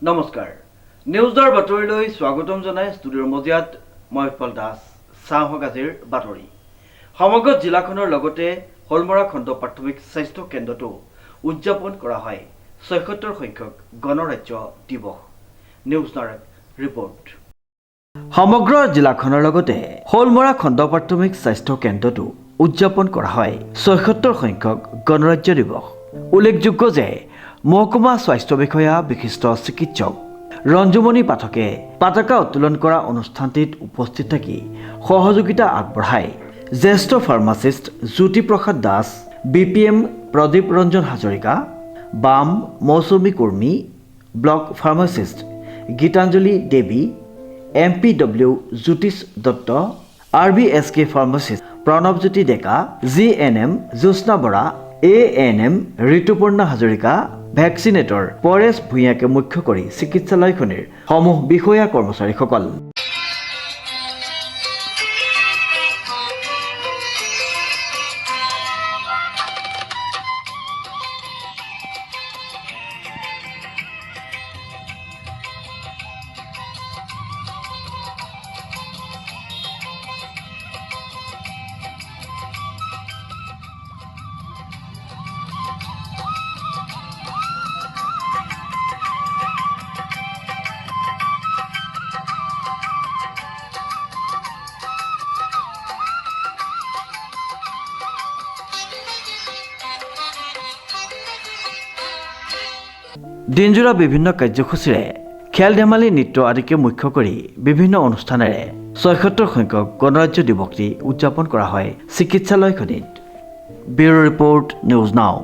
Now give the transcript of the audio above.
নমস্কাৰ নিউজৰ বাতৰিলৈ স্বাগতম জনাই ষ্টুডিঅ'ৰ মজিয়াত মই উৎপল দাস চাহক আজিৰ বাতৰি সমগ্ৰ জিলাখনৰ লগতে হলমৰা খণ্ড প্ৰাথমিক স্বাস্থ্য কেন্দ্ৰটো উদযাপন কৰা হয় ৭৬ সংখ্যক গণৰাজ্য দিৱস নিউজ নাৰেক ৰিপৰ্ট সমগ্ৰ জিলাখনৰ লগতে হলমৰা খণ্ড প্ৰাথমিক স্বাস্থ্য কেন্দ্ৰটো উদযাপন কৰা হয় ৭৬ সংখ্যক গণৰাজ্য দিৱস উল্লেখযোগ্য যে মহকুমা স্বাস্থ্য বিষয়া বিশিষ্ট চিকিৎসক ৰঞ্জুমণি পাঠকে পতাকা উত্তোলন কৰা অনুষ্ঠানটিত উপস্থিত থাকি সহযোগিতা আগবঢ়ায় জ্যেষ্ঠ ফাৰ্মাচিষ্ট জ্যোতিপ্ৰসাদ দাস BPM প্ৰদীপ ৰঞ্জন হাজৰিকা বাম মৌচুমী কৰ্মী ব্লক ফাৰ্মাচিষ্ট গীতাঞ্জলি দেৱী MPW জ্যোতিষ দত্ত RBSK ফাৰ্মাচিষ্ট প্ৰণৱজ্যোতি ডেকা GNM জ্যোৎস্না বৰা ANM ঋতুপৰ্ণা হাজৰিকা ভেকচিনেটৰ পৰেশ ভূঞাকে মুখ্য কৰি চিকিৎসালয়খনৰ সমূহ বিষয়া কৰ্মচাৰীসকল দিনজোৰা বিভিন্ন কাৰ্যসূচীৰে খেল ধেমালি নৃত্য আদিকে মুখ্য কৰি বিভিন্ন অনুষ্ঠানেৰে ৭৬ সংখ্যক গণৰাজ্য দিৱসটি উদযাপন কৰা হয় চিকিৎসালয়খনিত ব্যুৰো ৰিপৰ্ট নিউজ নাও।